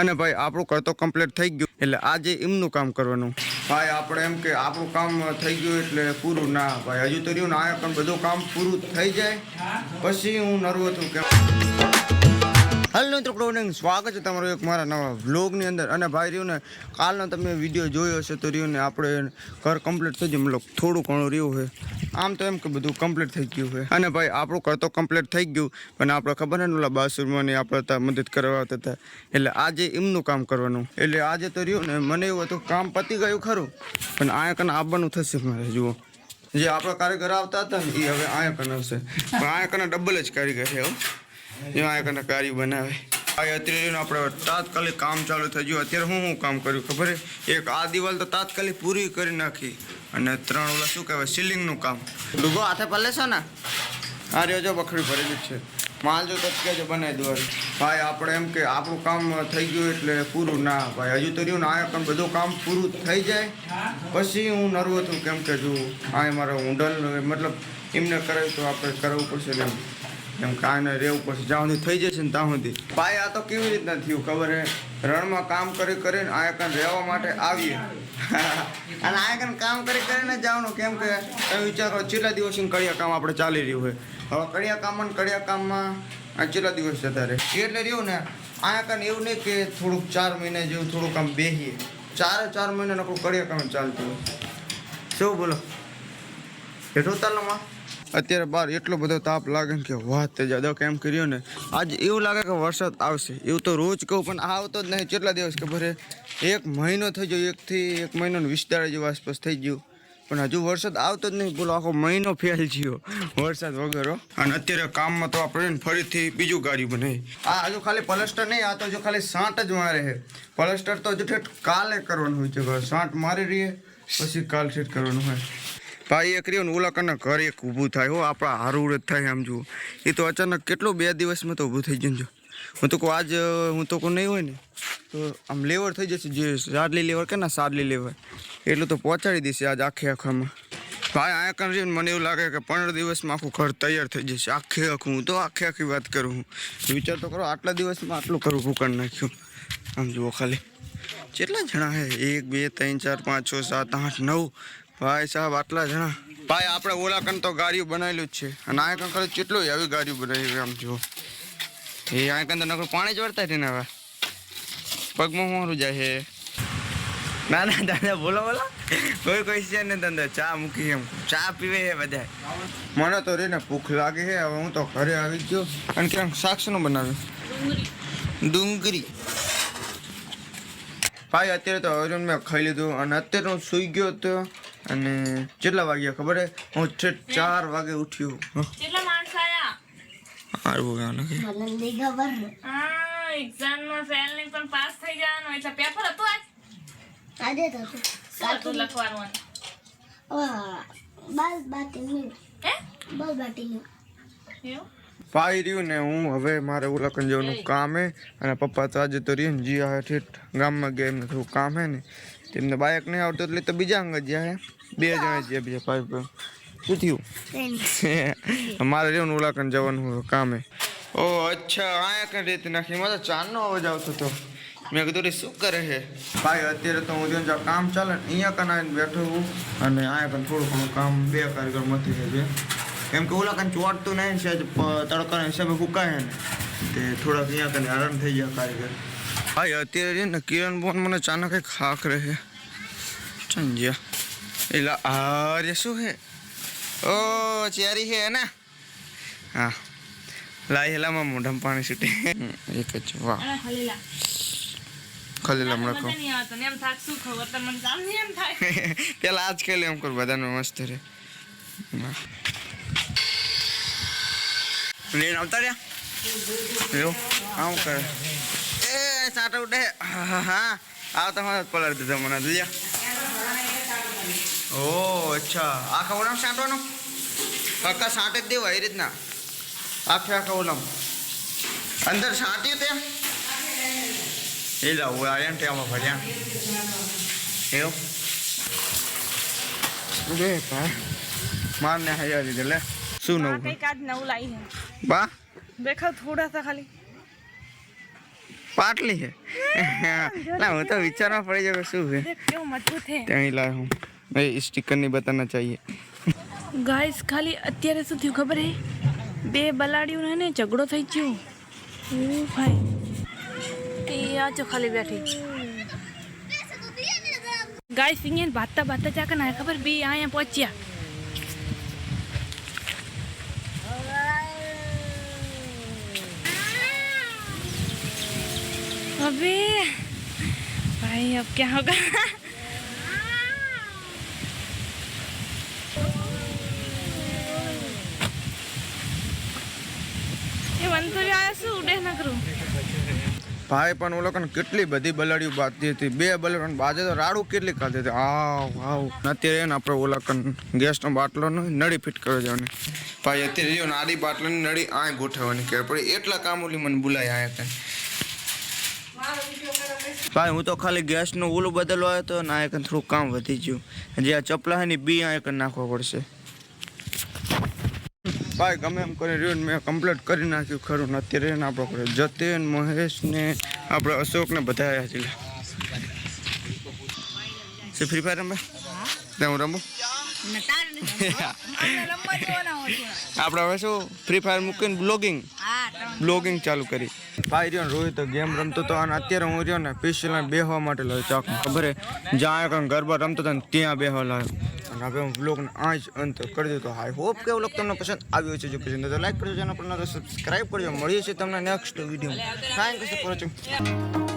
અને ભાઈ આપણું કરતો કમ્પ્લીટ થઈ ગયું એટલે આજે એમનું કામ કરવાનું. ભાઈ આપણે એમ કે આપણું કામ થઈ ગયું એટલે પૂરું ના ભાઈ, હજુ તો રહ્યું ને આ પણ બધું કામ પૂરું થઈ જાય પછી હું નર્વ હતું કે હેલો મિત્રો, ગુડ મોર્નિંગ, સ્વાગત છે તમારું એક મારા નવા વ્લોગની અંદર. અને ભાઈ રહ્યું ને કાલનો તમે વિડીયો જોયો હશે તો રહ્યું ને આપણે ઘર કમ્પ્લીટ થઈ ગયું, મતલબ થોડું ઘણું રહ્યું છે. આમ તો એમ કે બધું કમ્પ્લીટ થઈ ગયું છે. અને ભાઈ આપણું ઘર તો કમ્પ્લીટ થઈ ગયું પણ આપણે ખબર ને ઓલા બાસુરમાંની આપણે મદદ કરવા આવતા હતા એટલે આજે એમનું કામ કરવાનું. એટલે આજે તો રહ્યું ને મને એવું હતું કામ પતી ગયું ખરું પણ આયા કને આવવાનું થશે મારે. જુઓ જે આપણા કારીગર આવતા હતા ને એ હવે આયા કને આવશે પણ આયા કને ડબલ જ કારીગર છે. આયા કને કારી બનાવે. અત્યારે આપણે તાત્કાલિક કામ ચાલુ થઈ ગયું. અત્યારે હું કામ કર્યું ખબર છે? એક આ દિવાલ તો તાત્કાલિક પૂરી કરી નાખી અને 3 ઓલા શું કહેવાય સીલિંગનું કામ. ડૂબો હાથે પલે છે ને આ રહ્યો જો બખડી ભરેલી જ છે. માલ જો તત્કે જ બનાવી દો ભાઈ. આપણે એમ કે આપણું કામ થઈ ગયું એટલે પૂરું ના ભાઈ, હજુ તો રહ્યું ને આ પણ બધું કામ પૂરું થઈ જાય પછી હું નર્વ હતું કેમ કે જો આ મારે ઊંડલ મતલબ એમને કરાવ્યું તો આપણે કરવું પડશે એમ કાંઈ રહેવું પડશે જ્યાં સુધી થઈ જશે ને ત્યાં સુધી. ભાઈ આ તો કેવી રીતના થયું ખબર હે? રણમાં કામ કરી કરીને આ કાન રહેવા માટે આવીએ અને આ કાન કામ કરીને જવાનું કેમ કે તમે વિચારો છેલ્લા દિવસથી કડિયા કામ આપણે ચાલી રહ્યું હોય. હવે કડિયા કામમાં આ છેલ્લા દિવસ જતા રહે એટલે રહ્યું ને આ કાન એવું નહીં કે થોડુંક 4 મહિના જેવું થોડુંક આમ બેસીએ. 4 મહિના નકરું કડિયા કામ ચાલતું હોય. શું બોલો હેઠું તાલમાં અત્યારે બહાર એટલો બધો તાપ લાગે ને કે વાત થઈ જાય. કેમ કર્યો ને આજે એવું લાગે કે વરસાદ આવશે એવું તો રોજ કહું પણ આવતો જ નહીં. કેટલા દિવસ ખબર છે? 1 મહિનો થઈ ગયો, 1 મહિનો 20 દાડા જેવું આસપાસ થઈ ગયું પણ હજુ વરસાદ આવતો જ નહીં. બોલો આખો મહિનો ફેલ ગયો વરસાદ વગર. અને અત્યારે કામમાં તો આપણે ફરીથી બીજું ગાડી બનાવી. આ હજુ ખાલી પ્લાસ્ટર નહીં, આ તો હજુ ખાલી સાંટ જ મારે છે. પ્લાસ્ટર તો હજુ ઠેઠ કાલે કરવાનું હોય છે. સાંટ મારી રહીએ પછી કાલ ઠેઠ કરવાનું હોય. ભાઈ એક રહ્યો ને ઓલા કને ઘર એક ઊભું થાય હો, આપણા હારું જ થાય. આમ જુઓ એ તો અચાનક કેટલું 2 દિવસમાં તો ઊભું થઈ જજો. હું તો કહું આજ હું તો કોઈ નહીં હોય ને તો આમ લેવર થઈ જશે. જે સાડલી લેવર કે ના સાડલી લેવર એટલું તો પહોંચાડી દેશે આજ આખામાં. ભાઈ અહીંયા કને રહીને મને એવું લાગે કે 15 દિવસમાં આખું ઘર તૈયાર થઈ જશે આખું. હું તો આખી વાત કરું. હું વિચાર તો કરો આટલા દિવસમાં આટલું કરવું ભૂકાણ નાખ્યું. આમ જુઓ ખાલી કેટલા જણા હે? 1 2 3 4 5 6 7 8 9 ભાઈ સાહેબ આટલા જણા. ભાઈ આપણે ઓલા કન તો ગાડીઓ બનાવેલું જ છે અને આ કન કરે કેટલું આવી ગાડીઓ બનાવી. આમ જુઓ એ આ કન તો નકરું પાણી જ વળતા ને હવે પગમાં મારું જાય છે. ના ના દાદા બોલો કોઈ છે ને દાદા ચા મૂકી એમ ચા પીવે છે બધા. મને તો રે ને ભૂખ લાગે છે. હવે હું તો ઘરે આવી ગયો અને ક્યાંક શાકનું બનાવ્યું ડુંગળી. ભાઈ અત્યારે તો અર્જુન મેં ખાઈ લીધું અને અત્યારે હું સૂઈ ગયો હતો. અને કેટલા વાગ્યા ખબર હે? હું 4 વાગે ઉઠ્યો. કેટલા માણસ આયા? આવું ગાવ નથી મને નહીં ખબર. હા એક્ઝામ માં ફેલ નહીં પણ પાસ થઈ જવાનું એટલે પેપર હતું આજ. આજે તો શું હતું લખવાનું? બાલ બાટી હે બાલ બાટી એવું? ભાઈ રહ્યું ને હું હવે મારે ઓલા કન જવાનું કામ હે અને પપ્પા તો આજે તો રહ્યું ને જી આ ઠેઠ ગામમાં ગયા એમને થોડું કામ હે ને તેમને બાઇક નહીં આવતું એટલે તો બીજા અંગ ગયા હે. 2 જણા ગયા બીજા ભાઈ. શું થયું? મારે રહ્યું ને ઓલા કન જવાનું કામ હે. ઓ અચ્છા આયા કન રેતી નાખી મારે ચારનો અવાજ આવતો હતો. મેં કીધું શું કરે છે ભાઈ? અત્યારે તો હું જો કામ ચાલે ને અહીંયા કન આવીને બેઠો હું અને આયા કન થોડું ઘણું કામ 2 કારીગર મથી છે કેમ કે ઓલા કન ચોટતું નહીં છે તડકાના હિસાબે ફૂકાય ને તે થોડાક અહીંયા કને આરામ થઈ જાય કારીગર. ભાઈ અત્યારે ને કિરણ બોન મને ચાના કંઈક ખાક રહે ચંજ્યા એલા આર્ય શું હે? ઓ ચેરી છે ને? હા લાઈ હેલામાં મોઢામાં પાણી છૂટે. એક જ વાહ ખલીલા મળકો એમ થાક શું ખબર તમને કામ નહીં એમ થાય. પેલા આજ કે એમ કર બધાનું મસ્ત રે લઈને આવતા રહ્યા એવું આવું કરે એ સાટા ઉઠે. હા આવતા મને પલાર દીધો મને દુજા. ઓ અચ્છા આખા ઓલામ સાંટવાનું? કાકા સાંટે જ દેવા એ રીતના આખા ઓલામ અંદર સાંટ્યું ત્યાં એ લાવું આર્યન ટેમાં ભર્યા એવું રે ભાઈ મારને હૈયા દીધે લે. શું નવું? કઈક આજ નવું લાવી છે બા દેખાવ થોડા સા ખાલી પાટલી છે ના હું તો વિચારમાં પડી જાવ શું છે કેવું મજબૂત છે ત્યાં લાય હું એ સ્ટીકર નહીં બતાના ચાહીએ ગાઈસ ખાલી અત્યારે શું થયું ખબર હે બે બલાડીઓને ને ઝઘડો થઈ ગયો ઓ ભાઈ એ આ જો ખાલી બેઠી ગાઈસ અહીંયા ભાતતા ભાતતા ચાકર ના ખબર બે અહીંયા પહોંચ્યા अबे भाई अब क्या होगा ये मन तो आया શું ઉડે ના કરું ભાઈ પણ ઓલો કને કેટલી બધી બલાડીઓ બાંધતી હતી બે બલાડીઓ બાજે તો રાડું કેટલી ખાતી હતી આવ અત્યારે એને આપણે ઓલા કન ગેસનો બાટલો નળી ફિટ કર્યો જવાની ભાઈ અત્યારે જો આડી બાટલાની નળી આ ગોઠવવાની કે પડી એટલા કામ ઓલી મને બોલાય આયા હતા ભાઈ હું તો ખાલી ગેસનું ઓલું બદલવા આવ્યો હતો ને આ એક થોડું કામ વધી ગયું જે આ ચપલા છે ને બી આ એક નાખવા પડશે ભાઈ ગમે એમ કરી રહ્યું મેં કમ્પ્લીટ કરી નાખ્યું ખરું ને અત્યારે એને આપણો કરે જતીન મહેશ ને આપણે અશોક ને બધા આવ્યા છે શું ફ્રી ફાયર રમે ત્યાં હું રમું આપણે હવે શું ફ્રી ફાયર મૂકીને બ્લોગિંગ ચાલુ કરી ભાઈ રહ્યો ને રોહિત ગેમ રમતો હતો અને અત્યારે હું રહ્યો ને પિસ્તોલ બેહવા માટે લાવ્યો ચાક ખબર હે જ્યાં કંઈ ગરબા રમતો હતો ને ત્યાં બેહવા લાવ્યો અને હવે હું બ્લોગને આ જ અંત કરી દીધો આઈ હોપ કે બ્લોગ તમને પસંદ આવ્યો છે જો પસંદ તો લાઈક કરજો ચેનલ પર સબસ્ક્રાઈબ કરજો મળીએ છીએ તમને next video thank you for watching